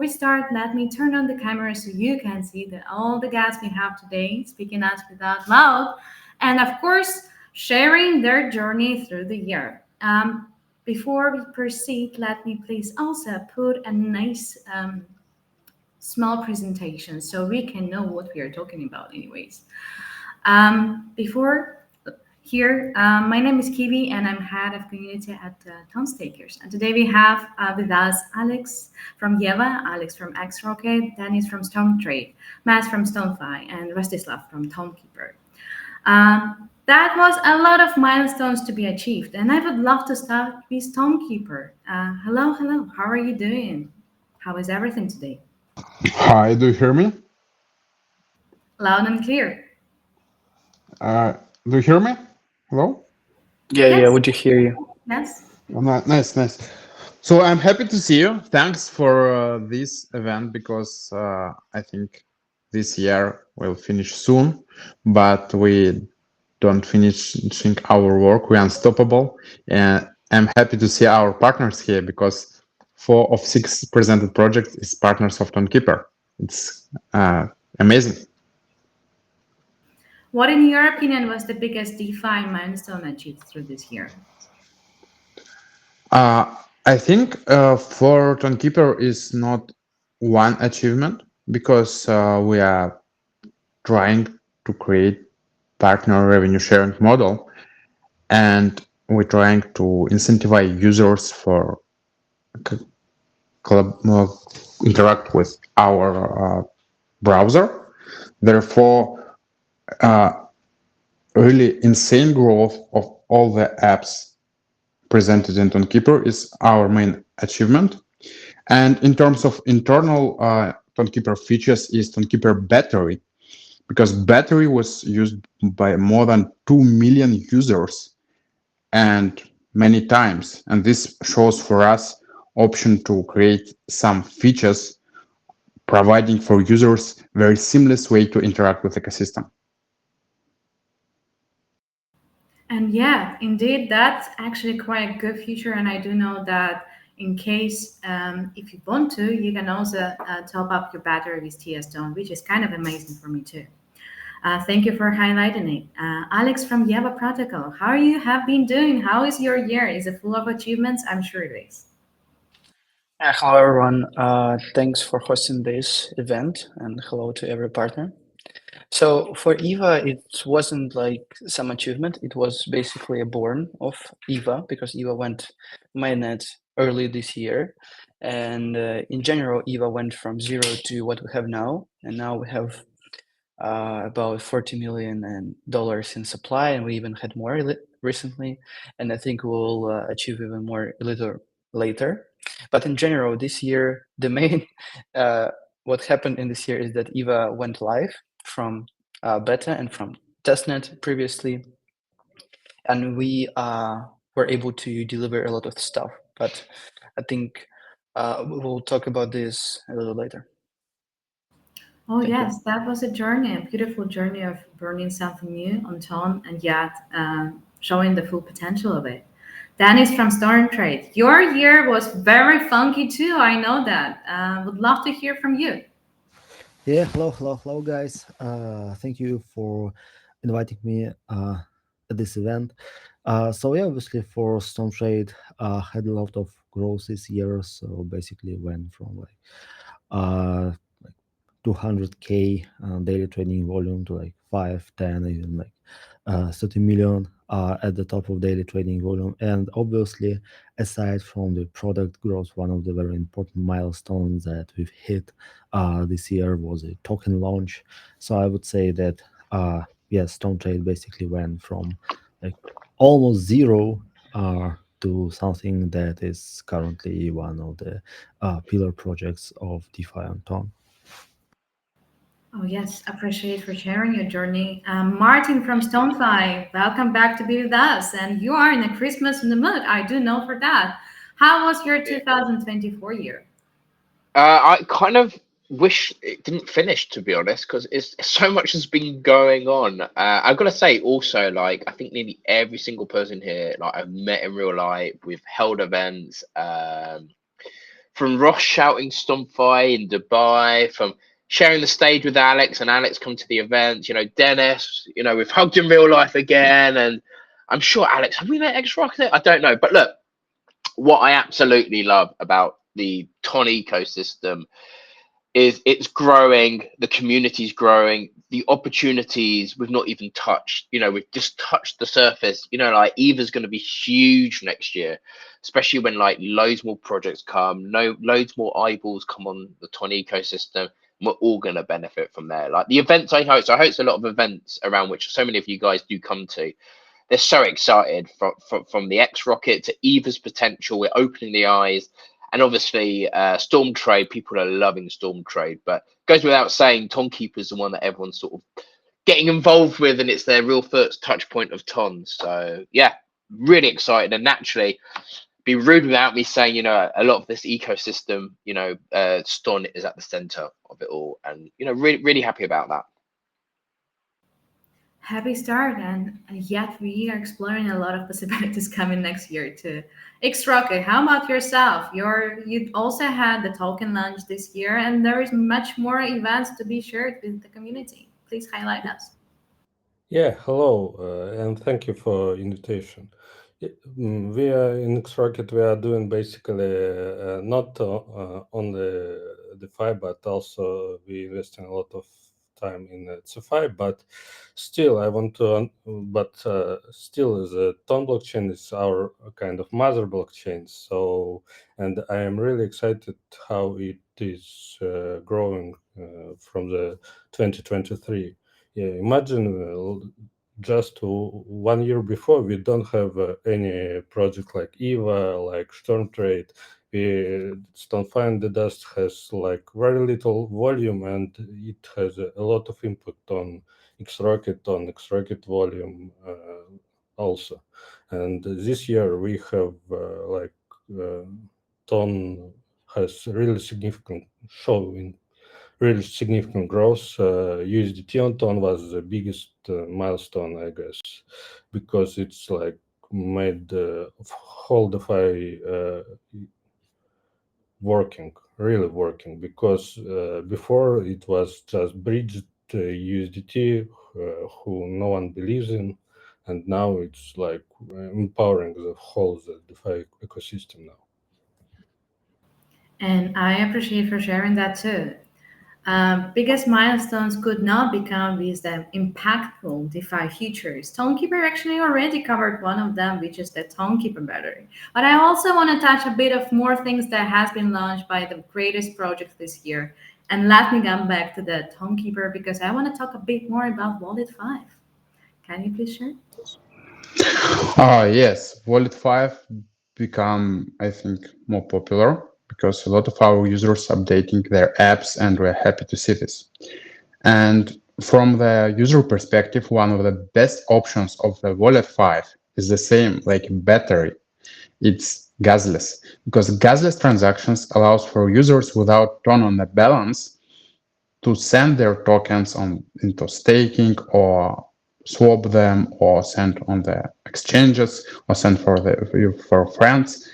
we start, let me turn on the camera so you can see that all the guests we have today speaking us without loud, and of course, sharing their journey through the year. Before we proceed, let me please also put a nice small presentation so we can know what we are talking about, anyways. Before here, my name is Kiwi and I'm head of community at Tonstakers. And today we have with us Alex from EVAA, Alex from xRocket, Dennis from STON.fi, Matt from STON.fi, and Rostislav from Tonkeeper. That was a lot of milestones to be achieved, and I would love to start with Tonkeeper. Hello, how are you doing? How is everything today? Hi, do you hear me? Loud and clear. Uh, do you hear me? Hello? Yeah, Yes, would you hear you? yes. Nice. So I'm happy to see you. Thanks for this event because I think this year will finish soon, but we don't finishing our work. We're unstoppable, and I'm happy to see our partners here because 4 of 6 presented projects is partners of Tonkeeper. It's amazing. What, in your opinion, was the biggest DeFi milestone achieved through this year? Uh, I think for Tonkeeper is not one achievement because we are trying to create partner revenue sharing model, and we're trying to incentivize users for c- interact with our browser. Therefore, uh, really insane growth of all the apps presented in Tonkeeper is our main achievement. And in terms of internal Tonkeeper features is Tonkeeper battery, because battery was used by more than 2 million users and many times. And this shows for us option to create some features providing for users very seamless way to interact with ecosystem. And yeah, indeed, that's actually quite a good feature. And I do know that in case if you want to, you can also top up your battery with TS Stone, which is kind of amazing for me too. Thank you for highlighting it. Alex from EVAA Protocol, how you have been doing? How is your year? Is it full of achievements? I'm sure it is. Yeah, hello everyone. Thanks for hosting this event, and hello to every partner. So for EVA, it wasn't like some achievement. It was basically a born of EVA because EVA went mainnet early this year, and in general, EVA went from zero to what we have now, and now we have about $40 million in supply, and we even had more recently, and I think we'll achieve even more a little later. But in general, this year, the main what happened in this year is that EVA went live from beta and from testnet previously, and we were able to deliver a lot of stuff. But I think we'll talk about this a little later. Oh, Thank you. yes, that was a journey, a beautiful journey of burning something new on Ton and yet showing the full potential of it. Dennis from Storm Trade, your year was very funky too. I know that. Would love to hear from you. Yeah, hello, guys. Thank you for inviting me at this event. So yeah, obviously for Stone Trade, had a lot of growth this year. So basically went from uh, 200K daily trading volume to like 5, 10, even like 30 million at the top of daily trading volume. And obviously, aside from the product growth, one of the very important milestones that we've hit this year was a token launch. So I would say that yes, Stone Trade basically went from like almost zero to something that is currently one of the pillar projects of DeFi on Ton. Oh, yes, appreciate for sharing your journey. Martin from STON.fi, welcome back to be with us. And you are in a Christmas in the mood. I do know for that. How was your 2024 year? I kind of wish it didn't finish, to be honest, because it's so much has been going on. I've got to say also, like, I think nearly every single person here, like, I've met in real life. We've held events. from Ross shouting STON.fi in Dubai, from sharing the stage with Alex and Alex come to the events, Dennis, we've hugged in real life again. And I'm sure Alex, have we met xRocket? I don't know. But look, what I absolutely love about the Ton ecosystem is it's growing, the community's growing, the opportunities we've not even touched. We've just touched the surface. Like EVA's going to be huge next year, especially when like loads more projects come, loads more eyeballs come on the Ton ecosystem. We're all going to benefit from there. Like the events I host a lot of events around which so many of you guys do come to. They're so excited from the xRocket to EVA's potential. We're opening the eyes. And obviously, Storm Trade, people are loving Storm Trade, but goes without saying, Tonkeeper is the one that everyone's sort of getting involved with, and it's their real first touch point of Ton. So yeah, really excited, and naturally, be rude without me saying, a lot of this ecosystem, Ston is at the center of it all, and really happy about that. Happy start, and yet we are exploring a lot of possibilities coming next year too. xRocket, how about yourself? You also had the token launch this year, and there is much more events to be shared with the community. Please highlight us. Yeah, hello, and thank you for invitation. We are in xRocket. We are doing basically not on the DeFi, but also we investing a lot of time in DeFi. But still, I want to. But still, the Ton blockchain is our kind of mother blockchain. So, and I am really excited how it is growing from the 2023. Yeah, imagine just 1 year before we don't have any project like EVAA, like Storm Trade. STON.fi and the Dust has like very little volume, and it has a lot of input on xRocket volume also. And this year we have Ton has really significant showing really significant growth. USDT on Ton was the biggest milestone, I guess, because it's like made whole DeFi really working. Because before it was just bridged USDT, who no one believes in, and now it's like empowering the whole DeFi ecosystem now. And I appreciate for sharing that too. Biggest milestones could not become with the impactful DeFi features. Tonkeeper actually already covered one of them, which is the Tonkeeper battery. But I also want to touch a bit of more things that has been launched by the greatest projects this year. And let me come back to the Tonkeeper because I want to talk a bit more about Wallet 5. Can you please share? Yes, Wallet 5 become, I think, more popular because a lot of our users updating their apps, and we're happy to see this. And from the user perspective, one of the best options of the Wallet 5 is the same, like battery. It's gasless, because gasless transactions allows for users without Ton on the balance to send their tokens into staking, or swap them, or send on the exchanges, or send for friends.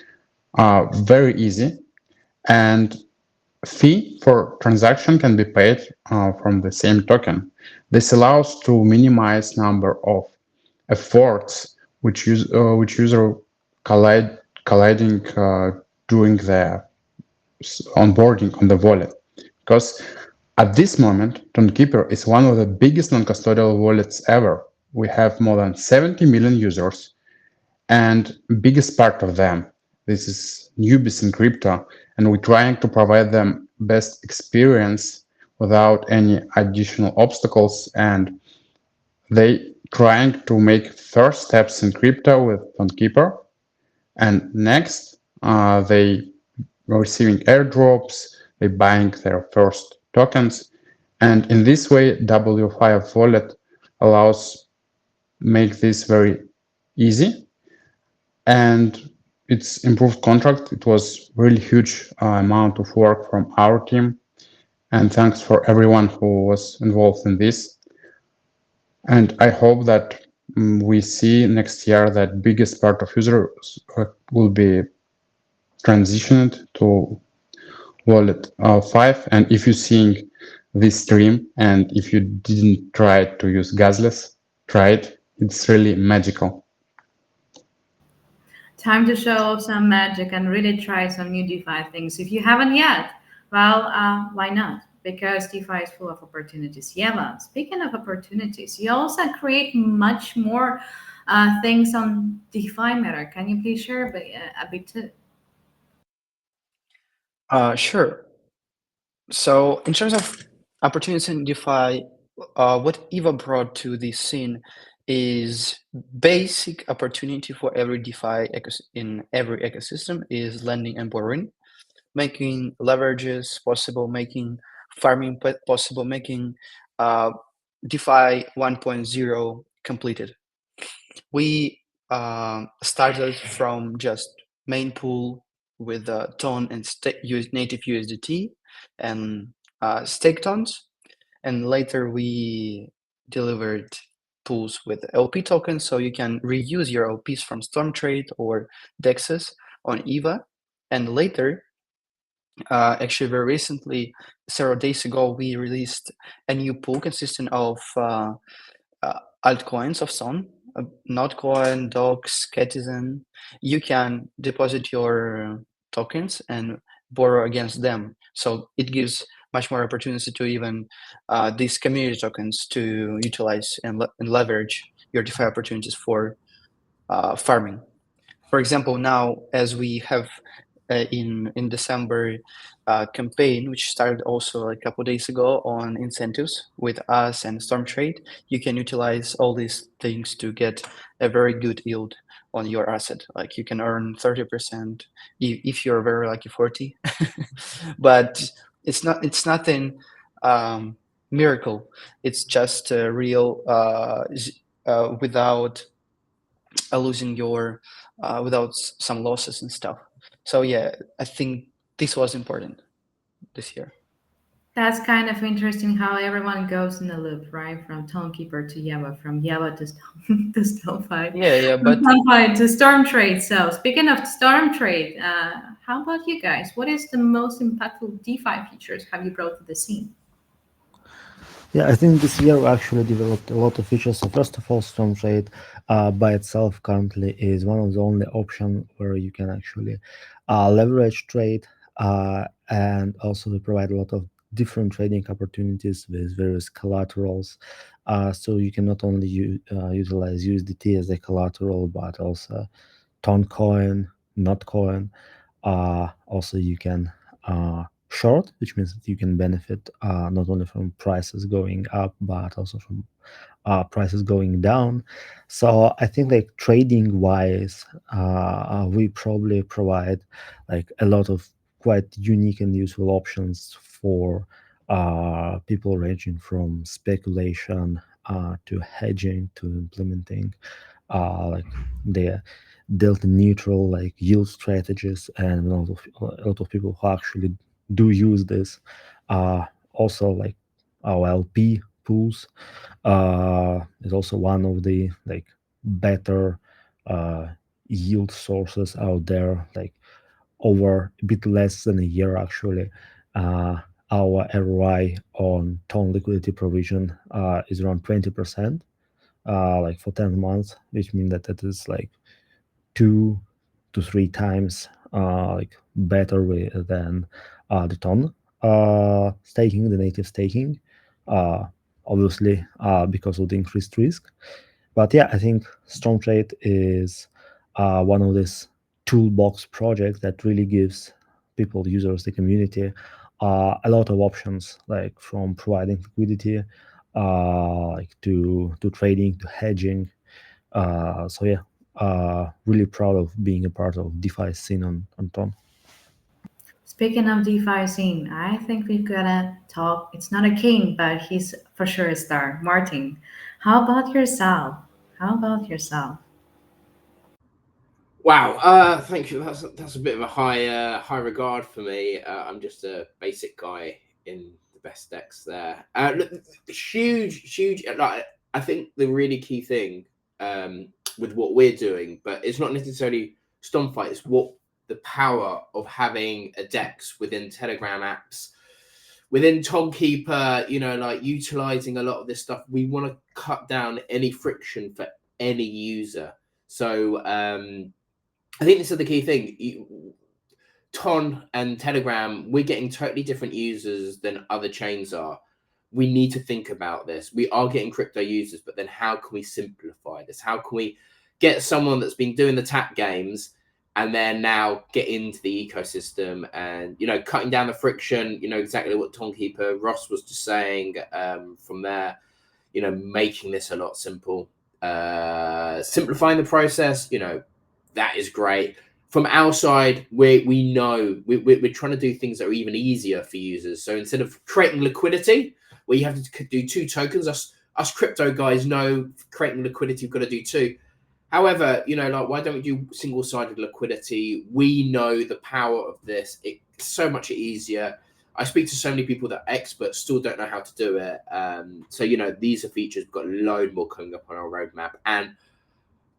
Very easy. And fee for transaction can be paid from the same token. This allows to minimize number of efforts which user colliding during the onboarding on the wallet. Because at this moment, Tonkeeper is one of the biggest non-custodial wallets ever. We have more than 70 million users, and biggest part of them, this is newbies in crypto, and we're trying to provide them best experience without any additional obstacles, and they trying to make first steps in crypto with Tonkeeper, and next they receiving airdrops, they buying their first tokens, and in this way W5 wallet allows make this very easy. And it's improved contract. It was really huge amount of work from our team, and thanks for everyone who was involved in this. And I hope that we see next year that biggest part of users will be transitioned to wallet 5. And if you're seeing this stream and if you didn't try to use gasless, try it. It's really magical. Time to show off some magic and really try some new DeFi things. If you haven't yet, well, why not? Because DeFi is full of opportunities. Yeah, but speaking of opportunities, you also create much more things on DeFi Matter. Can you please share a bit too? Sure. So in terms of opportunities in DeFi, what EVA brought to the scene is basic opportunity for every DeFi in every ecosystem is lending and borrowing, making leverages possible, making farming possible, making DeFi 1.0 completed. We started from just main pool with Ton and native USDT and stake tons, and later we delivered pools with LP tokens, so you can reuse your LPs from Stormtrade or Dexes on EVA. And later, actually very recently, several days ago, we released a new pool consisting of altcoins of SON, Notcoin, Dox, Catizen. You can deposit your tokens and borrow against them. So it gives much more opportunity to even these community tokens to utilize and leverage your DeFi opportunities for farming. For example, now as we have in December campaign, which started also a couple days ago on incentives with us and Stormtrade, you can utilize all these things to get a very good yield on your asset. Like you can earn 30% if you're very lucky 40, but it's nothing miracle. It's just real without losing your without some losses and stuff. So yeah, I think this was important this year. That's kind of interesting how everyone goes in a loop, right? From Tonkeeper to Java, from Java to to STON.fi, Yeah, from but STON.fi to Stormtrade. So speaking of Stormtrade, how about you guys? What is the most impactful DeFi features have you brought to the scene? Yeah, I think this year we actually developed a lot of features. So first of all, Stormtrade by itself currently is one of the only options where you can actually leverage trade, and also we provide a lot of different trading opportunities with various collaterals. So you can not only utilize USDT as a collateral, but also Toncoin, Notcoin. Also, you can short, which means that you can benefit not only from prices going up, but also from prices going down. So I think like trading wise, we probably provide like a lot of quite unique and useful options for people ranging from speculation to hedging to implementing like the delta neutral like yield strategies, and a lot of people who actually do use this. Also like our LP pools is also one of the like better yield sources out there. Like over a bit less than a year actually, our ROI on ton liquidity provision is around 20%, like for 10 months, which means that it is like 2 to 3 times like better than the ton staking, the native staking, obviously because of the increased risk. But yeah, I think Stormtrade is one of these toolbox projects that really gives people, users, the community a lot of options, like from providing liquidity like to trading to hedging. So yeah, really proud of being a part of DeFi scene on Ton. Speaking of DeFi scene, I think we've got to talk. It's not a king, but he's for sure a star. Martin, how about yourself? How about yourself? Wow, thank you. That's a bit of a high regard for me. I'm just a basic guy in the best decks there. Look, huge. Like I think the really key thing with what we're doing, but it's not necessarily Stomp Fight. It's what the power of having a DEX within Telegram apps, within Tonkeeper, you know, like utilizing a lot of this stuff. We want to cut down any friction for any user. So I think this is the key thing. Ton and Telegram, we're getting totally different users than other chains are. We need to think about this. We are getting crypto users, but then how can we simplify this? How can we get someone that's been doing the tap games and then now get into the ecosystem and, you know, cutting down the friction, you know, exactly what Tonkeeper Ross was just saying from there, you know, making this a lot simple, simplifying the process, you know, that is great. From our side, we know we're trying to do things that are even easier for users. So instead of creating liquidity, where you have to do 2 tokens, us crypto guys know creating liquidity, you've got to do 2. However, you know, like, why don't we do single-sided liquidity? We know the power of this. It's so much easier. I speak to so many people that are experts, still don't know how to do it. So, you know, these are features. We've got a load more coming up on our roadmap. And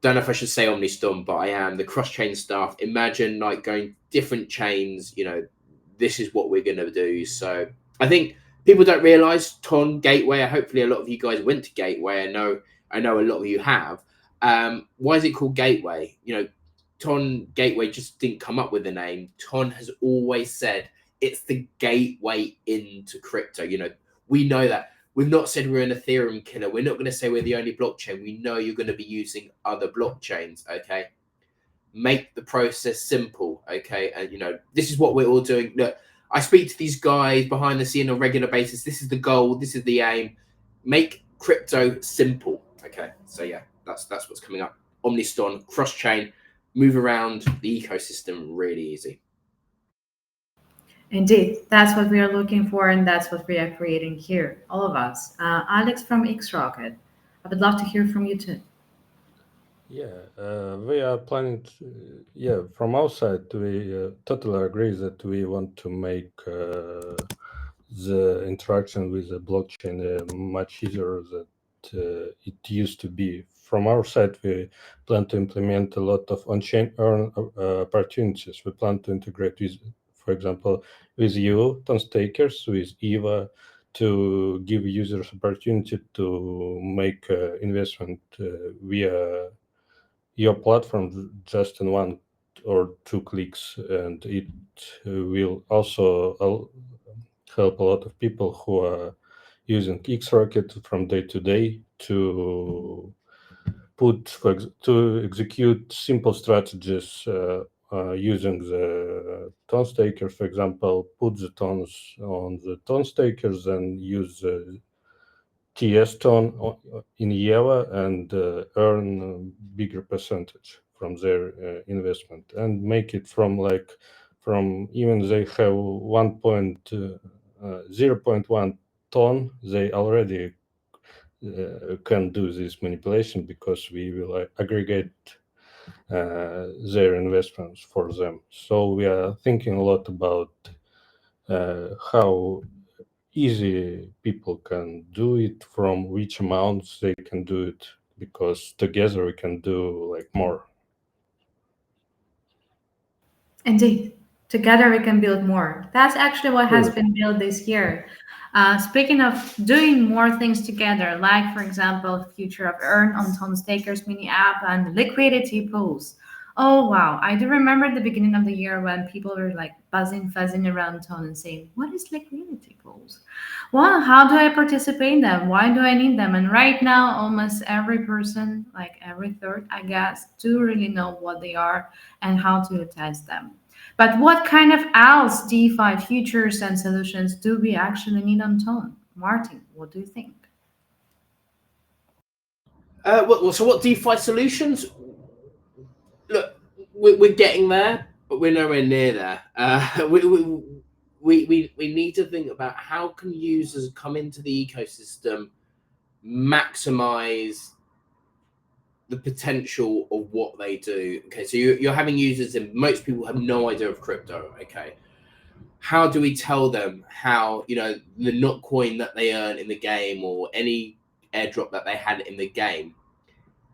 don't know if I should say OmniStorm, but I am. The cross-chain stuff. Imagine like going different chains, you know, this is what we're going to do. So I think people don't realize Ton Gateway. Hopefully a lot of you guys went to Gateway. I know a lot of you have. Why is it called Gateway? You know, Ton Gateway just didn't come up with the name. Ton has always said it's the gateway into crypto. You know, we know that. We've not said we're an Ethereum killer. We're not going to say we're the only blockchain. We know you're going to be using other blockchains, okay? Make the process simple, okay? And, you know, this is what we're all doing. Look, I speak to these guys behind the scene on a regular basis. This is the goal. This is the aim. Make crypto simple, okay? So, yeah, that's what's coming up. OmniStorm, cross-chain, move around the ecosystem really easy. Indeed, that's what we are looking for, and that's what we are creating here, all of us. Alex from xRocket, I would love to hear from you too. Yeah, we are planning to, yeah, from our side, we totally agree that we want to make the interaction with the blockchain much easier than it used to be. From our side, we plan to implement a lot of on-chain earn opportunities. We plan to integrate with, for example, with you, Tonstakers, with EVAA, to give users opportunity to make investment via your platform just in 1 or 2 clicks, and it will also help a lot of people who are using xRocket from day to day to to execute simple strategies using the Tonstakers, for example, put the tons on the Tonstakers and use the TS ton in EVAA and earn a bigger percentage from their investment, and make it from even they have 0.1 ton, they already can do this manipulation because we will aggregate their investments for them. So we are thinking a lot about how easy people can do it, from which amounts they can do it, because together we can do like more. Indeed, together we can build more. That's actually what has been built this year. Speaking of doing more things together, like for example, future of Earn on Tonstakers mini app and liquidity pools. Oh wow, I do remember the beginning of the year when people were like fuzzing around Ton and saying, "What is liquidity pools? Well, how do I participate in them? Why do I need them?" And right now, almost every person, like every third, I guess, do really know what they are and how to test them. But what kind of else DeFi features and solutions do we actually need on Tone? Martin, what do you think? So what DeFi solutions? Look, we're getting there, but we're nowhere near there. We need to think about how can users come into the ecosystem, maximize the potential of what they do. Okay, so you're having users, and most people have no idea of crypto. Okay, how do we tell them how, you know, the not coin that they earn in the game or any airdrop that they had in the game,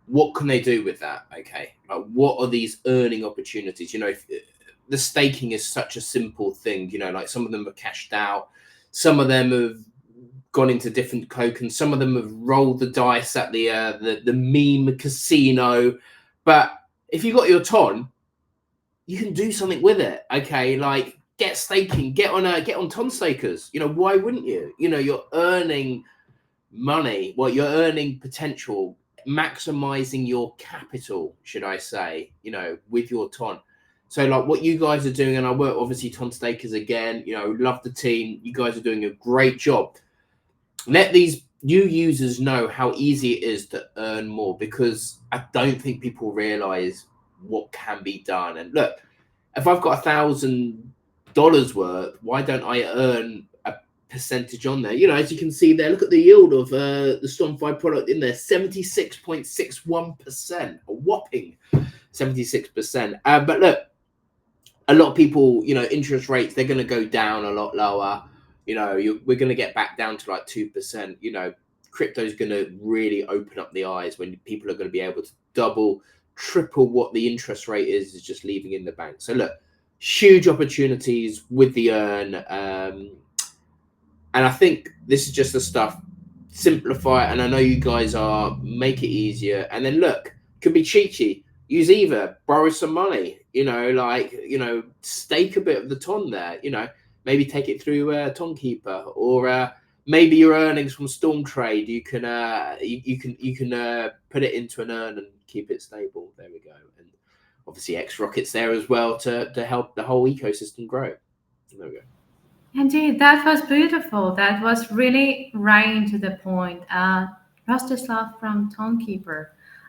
what can they do with that? Okay, what are these earning opportunities? You know, the staking is such a simple thing, you know, like some of them are cashed out, some of them have gone into different tokens, some of them have rolled the dice at the meme casino. But if you got your ton, you can do something with it. Okay, like get staking, get on Tonstakers. You know, why wouldn't you? You know, you're earning money. Well, you're earning potential, maximizing your capital, should I say? You know, with your ton. So like what you guys are doing, and I work obviously Tonstakers again. You know, love the team. You guys are doing a great job. Let these new users know how easy it is to earn more, because I don't think people realize what can be done. And look, if I've got $1,000 worth, why don't I earn a percentage on there? You know, as you can see there, look at the yield of the STON.fi product in there, 76.61%, a whopping 76%. But look, a lot of people, you know, interest rates, they're going to go down a lot lower. You know, we're going to get back down to like 2%. You know, crypto is going to really open up the eyes when people are going to be able to double, triple what the interest rate is just leaving in the bank. So look, huge opportunities with the earn. And I think this is just the stuff, simplify it. And I know you guys are, make it easier. And then look, could be cheeky. Use EVAA, borrow some money, you know, like, you know, stake a bit of the ton there, you know, maybe take it through Tonkeeper, or maybe your earnings from Storm Trade, you can put it into an earn and keep it stable. There we go. And obviously xRocket's there as well to help the whole ecosystem grow. There we go. Indeed, that was beautiful. That was really right into the point. Rostislav from Tonkeeper.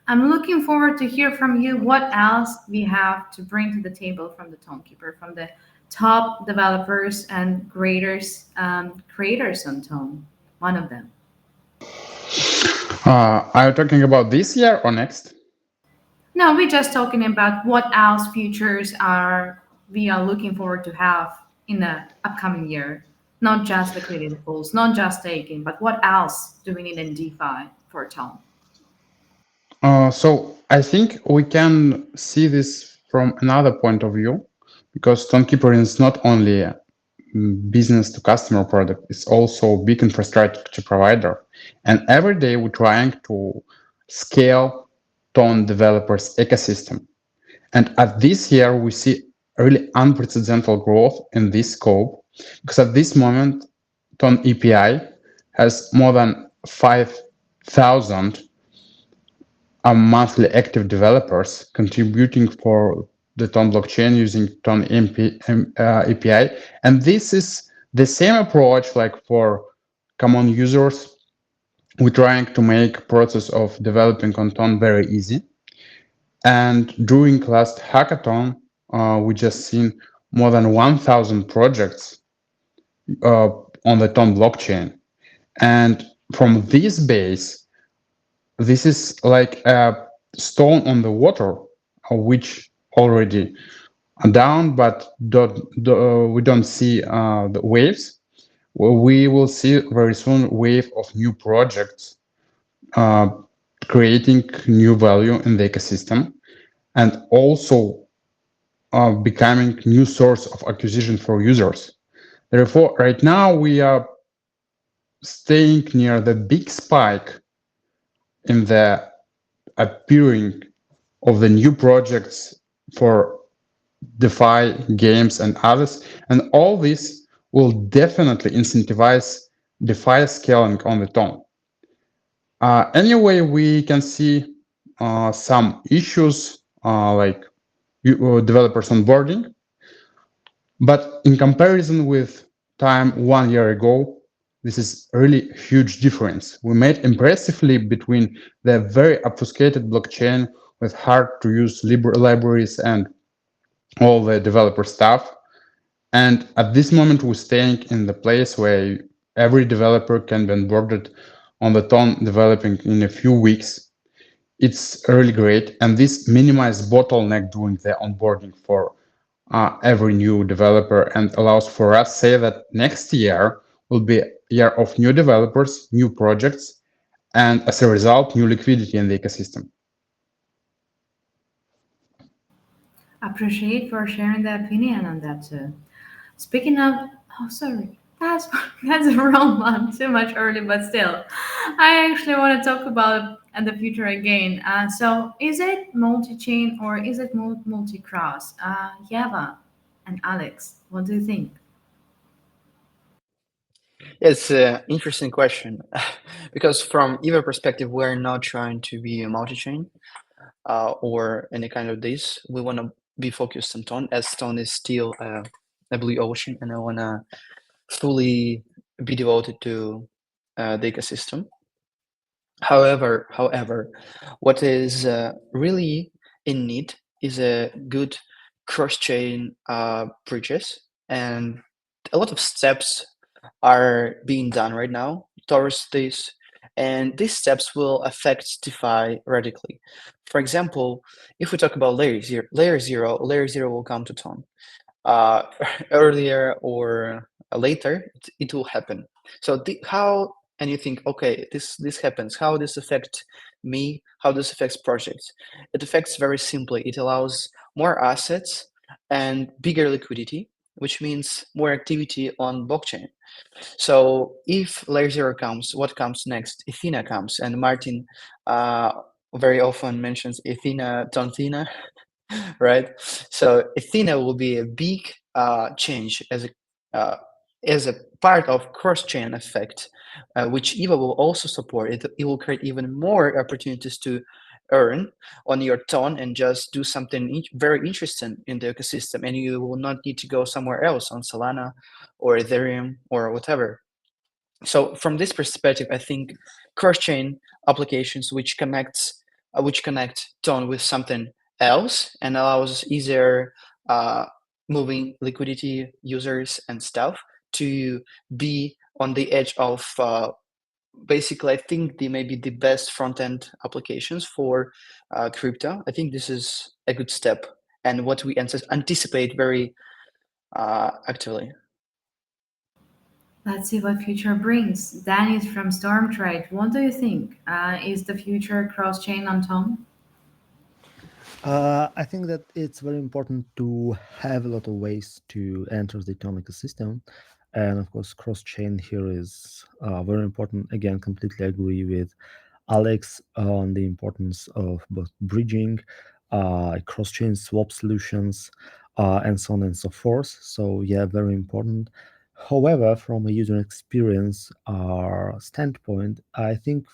I'm looking forward to hear from you what else we have to bring to the table from the Tonkeeper, from the top developers and creators on Tone, one of them. Are you talking about this year or next? No, we're just talking about what else futures we are looking forward to have in the upcoming year. Not just liquidity pools, not just staking, but what else do we need in DeFi for Tone? So I think we can see this from another point of view, because Tonkeeper is not only a business to customer product, it's also a big infrastructure provider. And every day we're trying to scale Ton developers ecosystem. And at this year, we see really unprecedented growth in this scope, because at this moment, Ton API has more than 5,000 monthly active developers contributing for the Ton blockchain using Ton API. And this is the same approach like for common users. We're trying to make process of developing on Ton very easy. And during last hackathon, we just seen more than 1,000 projects on the Ton blockchain. And from this base, this is like a stone on the water, which already are down, but we don't see the waves. Well, we will see very soon wave of new projects creating new value in the ecosystem, and also becoming new source of acquisition for users. Therefore, right now we are staying near the big spike in the appearing of the new projects for DeFi games and others. And all this will definitely incentivize DeFi scaling on the Ton. Anyway, we can see some issues like developers onboarding. But in comparison with time 1 year ago, this is a really huge difference. We made impressively between the very obfuscated blockchain with hard to use libraries and all the developer stuff. And at this moment, we're staying in the place where every developer can be onboarded on the Ton developing in a few weeks. It's really great. And this minimizes bottleneck during the onboarding for every new developer, and allows for us say that next year will be a year of new developers, new projects, and as a result, new liquidity in the ecosystem. Appreciate for sharing the opinion on that too. Speaking of, oh sorry, that's that's the wrong one. Too much early, but still, I actually want to talk about the future again. So, is it multi-chain or is it multi-cross? Yeva and Alex, what do you think? It's an interesting question because from either perspective, we're not trying to be a multi-chain or any kind of this. We want to be focused on Ton, as Ton is still a blue ocean, and I want to fully be devoted to the ecosystem. However, what is really in need is a good cross-chain bridges, and a lot of steps are being done right now towards this, and these steps will affect DeFi radically. For example, if we talk about layer zero will come to Ton uh, earlier or later. It will happen. So how and you think, okay, this happens. How this affect me? How this affects projects? It affects very simply. It allows more assets and bigger liquidity, which means more activity on blockchain. So if layer zero comes, what comes next? Athena comes, and Martin uh, very often mentions Athena, Tonthena, right? So Athena will be a big change as a part of cross-chain effect, which EVA will also support. It will create even more opportunities to earn on your ton and just do something very interesting in the ecosystem, and you will not need to go somewhere else on Solana or Ethereum or whatever. So from this perspective, I think cross-chain applications which connect Tone with something else and allows easier uh, moving liquidity users and stuff to be on the edge of basically, I think they may be the best front-end applications for crypto. I think this is a good step and what we anticipate very actively. Let's see what future brings. Dan is from Stormtrade. What do you think? Is the future cross-chain on Tom? I think that it's very important to have a lot of ways to enter the Eton ecosystem. And of course, cross chain here is very important. Again, completely agree with Alex on the importance of both bridging, cross chain swap solutions, and so on and so forth. So, yeah, very important. However, from a user experience standpoint, I think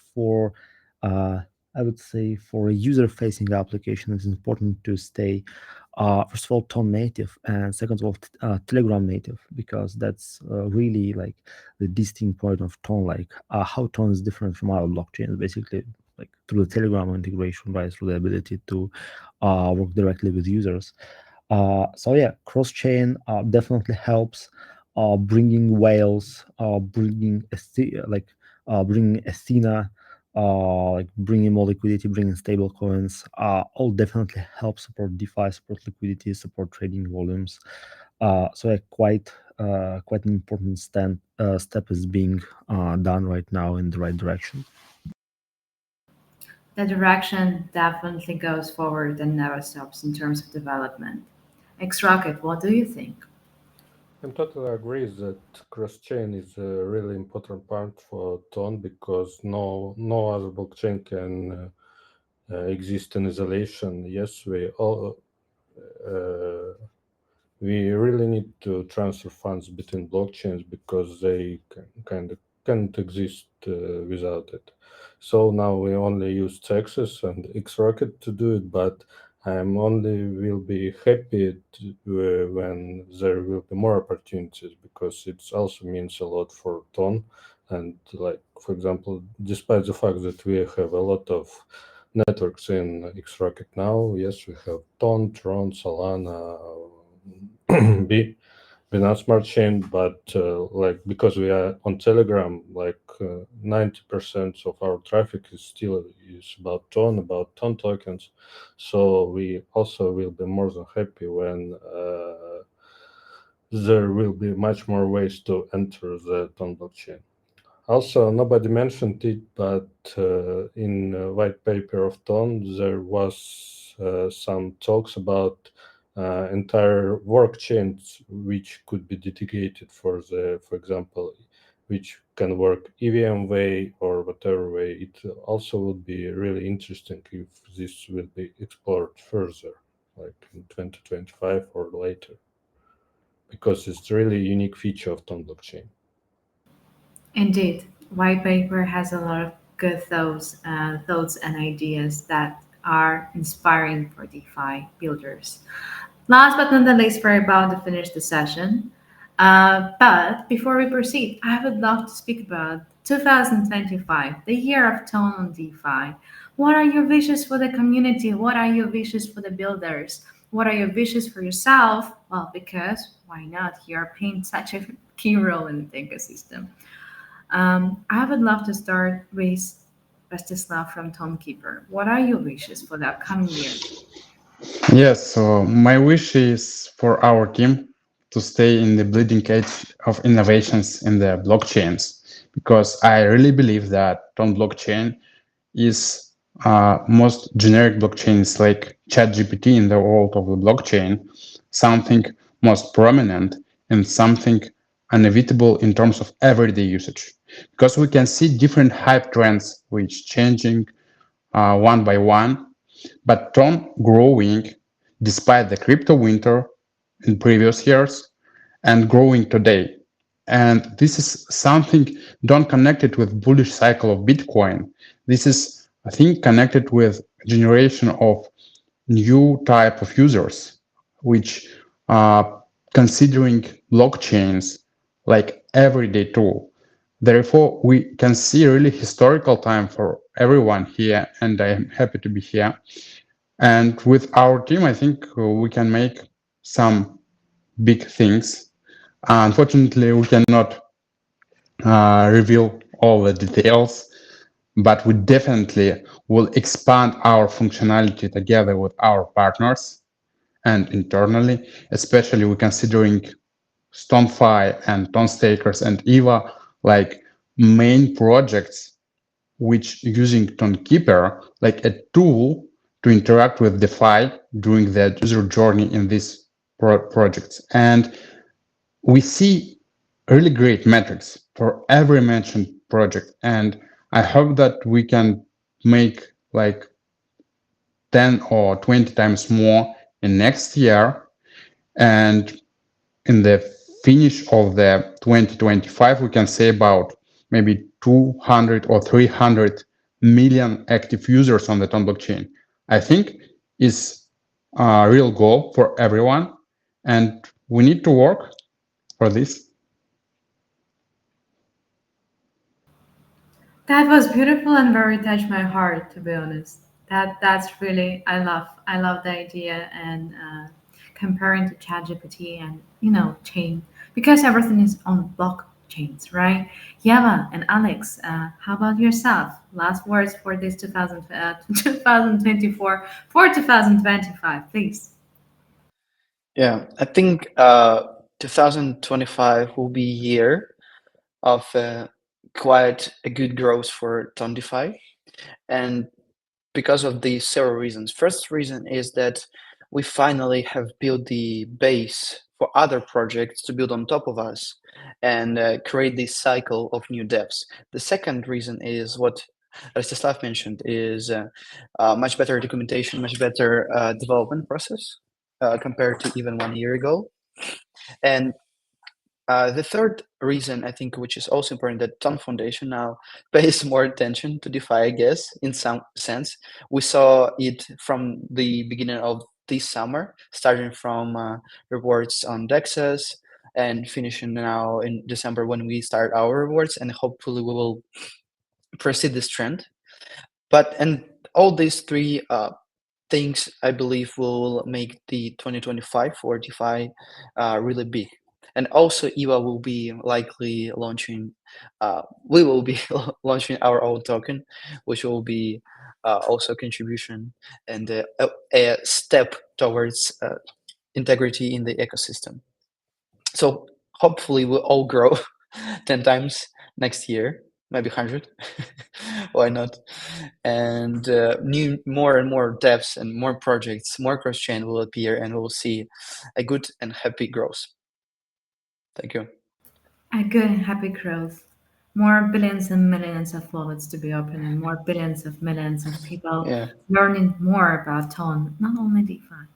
uh, I would say for a user-facing application, it's important to stay, first of all, Tone native, and second of all, Telegram native, because that's really like the distinct point of Tone, like how Tone is different from other blockchains, basically, like through the Telegram integration, right, through the ability to work directly with users. So yeah, cross-chain definitely helps bringing whales, bringing Athena, like bringing more liquidity, bringing stable coins, all definitely help support DeFi, support liquidity, support trading volumes. So quite an important step is being done right now in the right direction. The direction definitely goes forward and never stops in terms of development. xRocket, what do you think? I'm totally agree that cross-chain is a really important part for Ton because no other blockchain can exist in isolation. Yes, uh, we really need to transfer funds between blockchains because they kind of can't exist without it. So now we only use Texas and xRocket to do it, but I'm only will be happy when there will be more opportunities because it also means a lot for Ton. And like, for example, despite the fact that we have a lot of networks in xRocket now, yes, we have Ton, Tron, Solana, be not smart chain, but like because we are on Telegram, like 90% of our traffic is about Ton tokens. So we also will be more than happy when there will be much more ways to enter the Ton blockchain. Also, nobody mentioned it, but in white paper of Ton, there was some talks about entire work chains which could be dedicated for example, which can work EVM way or whatever way. It also would be really interesting if this will be explored further, like in 2025 or later, because it's really a unique feature of Ton blockchain. Indeed, white paper has a lot of good thoughts and ideas that are inspiring for DeFi builders. Last but not the least, we're about to finish the session. But before we proceed, I would love to speak about 2025, the year of Tone on DeFi. What are your wishes for the community? What are your wishes for the builders? What are your wishes for yourself? Well, because why not? You're playing such a key role in the ecosystem. I would love to start with Restislav from Tonkeeper. What are your wishes for the upcoming year? Yes, so my wish is for our team to stay in the bleeding edge of innovations in the blockchains, because I really believe that Ton blockchain is most generic blockchains like ChatGPT in the world of the blockchain, something most prominent and something inevitable in terms of everyday usage. Because we can see different hype trends which changing one by one, but Tron growing despite the crypto winter in previous years and growing today. And this is something don't connect it with bullish cycle of Bitcoin. This is, I think, connected with generation of new type of users, which are considering blockchains like everyday tool. Therefore, we can see really historical time for everyone here, and I am happy to be here. And with our team, I think we can make some big things. Unfortunately, we cannot reveal all the details, but we definitely will expand our functionality together with our partners and internally, especially we're considering STON.fi and Tonstakers and EVAA like main projects which using Tonkeeper like a tool to interact with DeFi during the user journey in these projects. And we see really great metrics for every mentioned project. And I hope that we can make like 10 or 20 times more in next year. And in the finish of the 2025, we can say about maybe 200 or 300 million active users on the Ton blockchain. I think is a real goal for everyone, and we need to work for this. That was beautiful and very touched my heart, to be honest. That's really I love the idea and comparing to ChatGPT and chain, because everything is on blockchains, right? Yeva and Alex, how about yourself? Last words for this 2024 for 2025, please. Yeah, I think 2025 will be a year of quite a good growth for Tontify, and because of these several reasons. First reason is that we finally have built the base for other projects to build on top of us and create this cycle of new devs. The second reason is what Rostislav mentioned is much better documentation, much better development process compared to even 1 year ago. And the third reason, I think, which is also important, that Ton Foundation now pays more attention to DeFi, I guess, in some sense. We saw it from the beginning of this summer, starting from rewards on Dexes and finishing now in December when we start our rewards, and hopefully we will proceed this trend. And all these three things, I believe, will make the 2025 for DeFi really big. And also, EVA will be likely launching. We will be launching our own token, which will be also contribution and a step towards integrity in the ecosystem. So hopefully, we'll all grow 10 times next year. maybe 100. Why not? And more and more devs and more projects, more cross-chain will appear, and we'll see a good and happy growth. Thank you. A good and happy growth. More billions and millions of wallets to be open, and more billions of millions of people learning more about Ton, not only DeFi.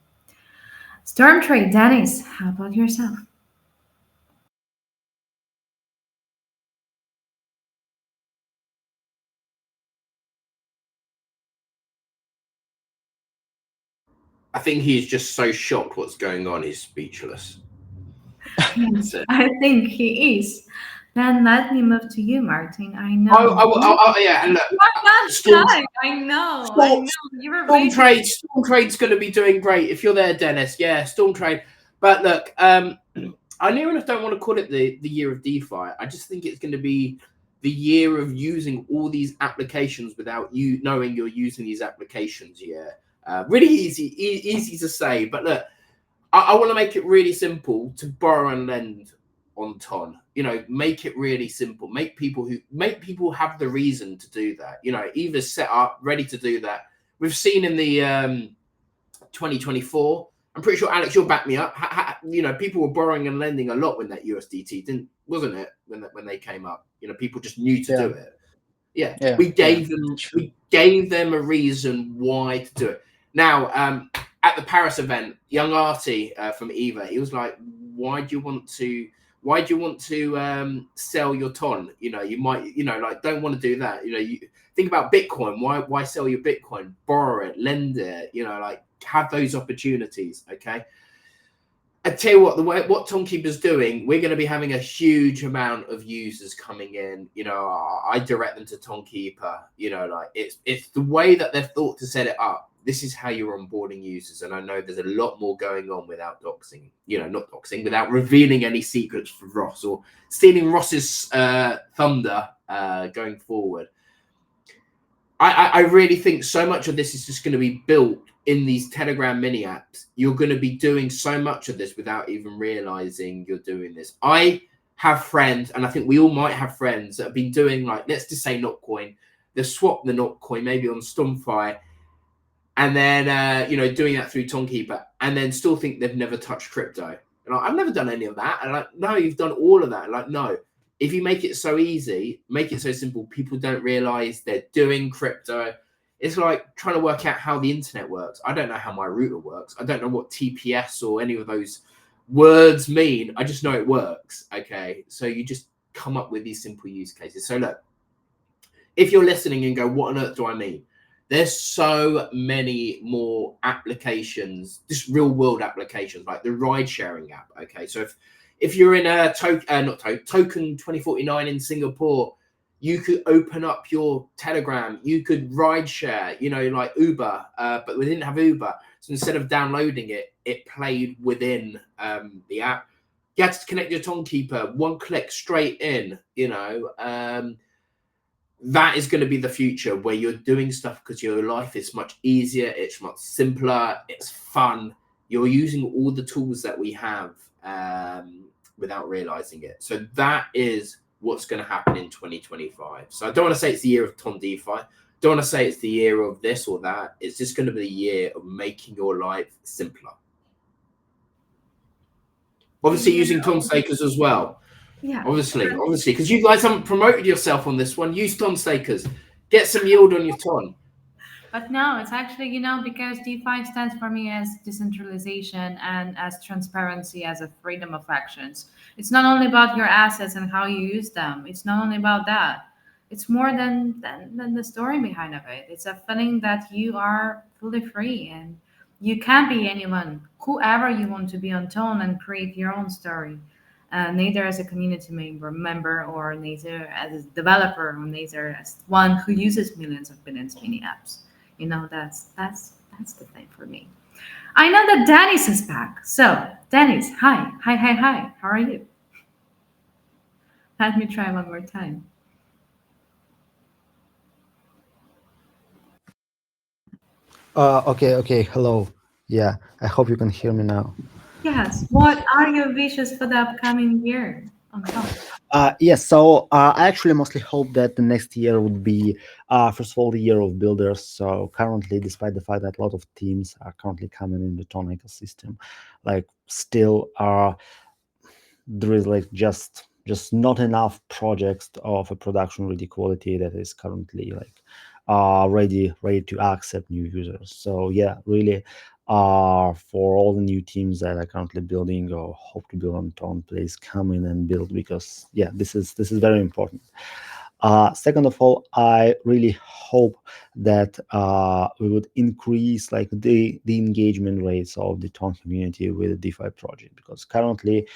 Storm Trade, Dennis, how about yourself? I think he's just so shocked what's going on, he's speechless. Yes, I think he is. Then let me move to you, Martin. I know. Yeah, and look, I know. You were Storm Trade's going to be doing great if you're there, Dennis. Yeah, Storm Trade. But look, I near enough don't want to call it the year of DeFi. I just think it's going to be the year of using all these applications without you knowing you're using these applications. Yeah, really easy to say. But look, I want to make it really simple to borrow and lend on Ton. You know, make it really simple. Make people have the reason to do that. You know, either set up, ready to do that. We've seen in the 2024. I'm pretty sure, Alex, you'll back me up. You know, people were borrowing and lending a lot when that USDT wasn't it? When they came up, you know, people just knew to do it. Yeah. We gave them a reason why to do it. Now, at the Paris event, young Artie from EVAA, he was like, "Why do you want to sell your Ton? You know, you might, you know, like don't want to do that. You know, you think about Bitcoin. Why sell your Bitcoin? Borrow it, lend it. You know, like have those opportunities. Okay." I tell you what, what Tonkeeper's doing, we're going to be having a huge amount of users coming in. You know, I direct them to Tonkeeper. You know, like it's the way that they've thought to set it up. This is how you're onboarding users. And I know there's a lot more going on without doxing, you know, not doxing, without revealing any secrets for Ross or stealing Ross's thunder going forward. I really think so much of this is just going to be built in these Telegram mini apps. You're going to be doing so much of this without even realizing you're doing this. I have friends, and I think we all might have friends that have been doing, like, let's just say Notcoin. They've swapped the Notcoin maybe on STON.fi, and then, you know, doing that through Tonkeeper, and then still think they've never touched crypto. And I've never done any of that. And like, no, you've done all of that. Like, no, if you make it so easy, make it so simple, people don't realize they're doing crypto. It's like trying to work out how the internet works. I don't know how my router works. I don't know what TPS or any of those words mean. I just know it works. Okay. So you just come up with these simple use cases. So look, if you're listening and go, what on earth do I mean? There's so many more applications, just real world applications, like the ride sharing app. Okay. So if you're in a Token 2049 in Singapore, you could open up your Telegram. You could ride share, you know, like Uber, but we didn't have Uber. So instead of downloading it, it played within the app. You had to connect your Tonkeeper, one click straight in, you know. That is going to be the future where you're doing stuff because your life is much easier. It's much simpler. It's fun. You're using all the tools that we have without realizing it. So that is what's going to happen in 2025. So I don't want to say it's the year of Ton DeFi. Don't want to say it's the year of this or that. It's just going to be the year of making your life simpler. Obviously, using Tonstakers as well. Yeah. Obviously, because you guys haven't promoted yourself on this one. Use Tonstakers. Get some yield on your Ton. But no, it's actually, you know, because DeFi stands for me as decentralization and as transparency, as a freedom of actions. It's not only about your assets and how you use them. It's not only about that. It's more than the story behind of it. It's a feeling that you are fully free and you can be anyone, whoever you want to be on Ton and create your own story. Neither as a community member or neither as a developer or neither as one who uses millions of billions mini apps. You know, that's the thing for me. I know that Dennis is back. So, Dennis, hi. How are you? Let me try one more time. Okay. Hello. Yeah, I hope you can hear me now. Yes. What are your wishes for the upcoming year on Ton? Yes, so I actually mostly hope that the next year would be, first of all, the year of builders. So currently, despite the fact that a lot of teams are currently coming in the Ton ecosystem, like still there is like just not enough projects of a production ready quality that is currently like ready to accept new users. So yeah, really for all the new teams that are currently building or hope to build on Ton, please come in and build, because yeah, this is very important. Second of all, I really hope that we would increase like the engagement rates of the Ton community with the DeFi project, because currently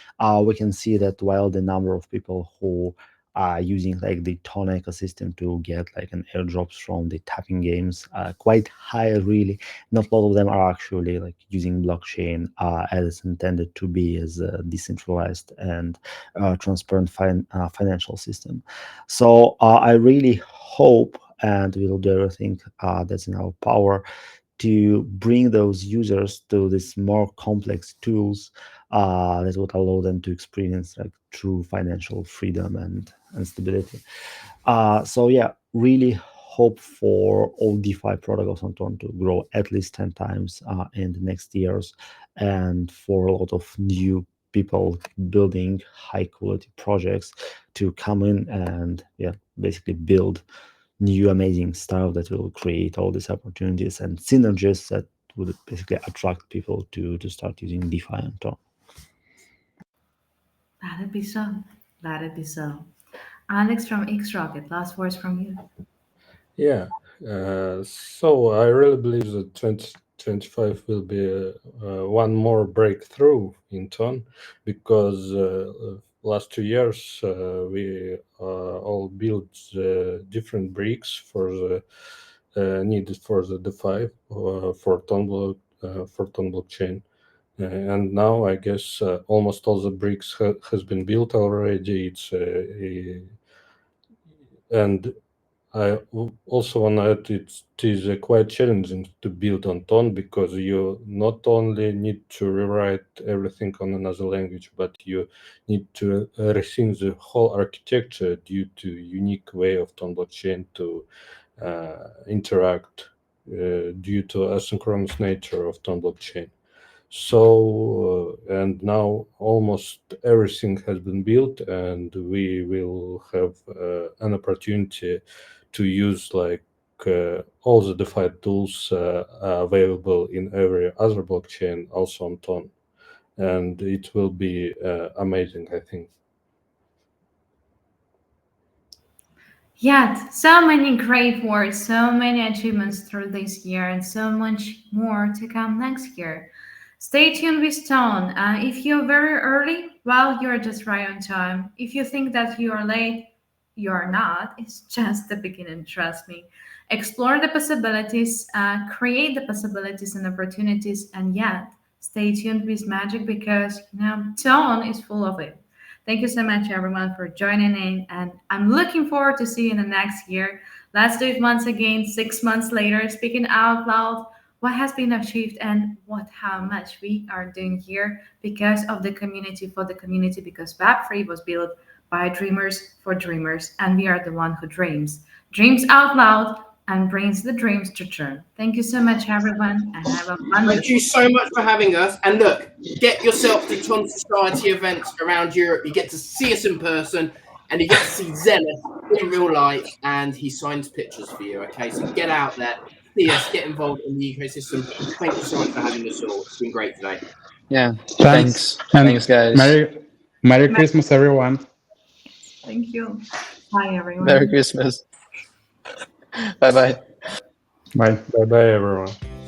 we can see that while the number of people who are using like the Ton ecosystem to get like an airdrops from the tapping games quite high, really, not a lot of them are actually like using blockchain as it's intended to be, as a decentralized and transparent financial system. So I really hope, and we'll do everything that's in our power to bring those users to these more complex tools that would allow them to experience like true financial freedom and stability. So yeah, really hope for all DeFi protocols on Ton to grow at least 10 times in the next years, and for a lot of new people building high quality projects to come in and yeah, basically build new amazing stuff that will create all these opportunities and synergies that would basically attract people to start using DeFi on Ton. Let it be so. Let it be so. Alex from xRocket, last words from you. Yeah. So I really believe that 2025 will be one more breakthrough in Ton, because last 2 years we all built different bricks for the needed for the DeFi for Ton blockchain. And now I guess almost all the bricks has been built already. And I also want to add it is quite challenging to build on Ton, because you not only need to rewrite everything on another language, but you need to rethink the whole architecture due to unique way of Ton blockchain to interact due to asynchronous nature of Ton blockchain. So and now almost everything has been built, and we will have an opportunity to use like all the DeFi tools available in every other blockchain, also on Ton, and it will be amazing, I think. Yeah, so many great words, so many achievements through this year, and so much more to come next year. Stay tuned with Stone. If you're very early, well, you're just right on time. If you think that you are late, you're not. It's just the beginning, trust me. Explore the possibilities, create the possibilities and opportunities, and yet stay tuned with magic, because Stone is full of it. Thank you so much, everyone, for joining in. And I'm looking forward to see you in the next year. Let's do it once again, 6 months later, speaking out loud what has been achieved and how much we are doing here because of the community, for the community, because Web3 was built by dreamers for dreamers, and we are the one who dreams out loud, and brings the dreams to true. Thank you so much, everyone, and have a Thank you wonderful so much for having us. And look, get yourself to Ton Society events around Europe. You get to see us in person, and you get to see Zenith in real life, and he signs pictures for you. Okay, so get out there, see us, get involved in the ecosystem. Thank you so much for having us all. It's been great today. Yeah, Thanks. thanks guys. Merry Christmas, everyone. Thank you. Bye, everyone. Merry Christmas. Bye bye. Bye. Bye bye, everyone.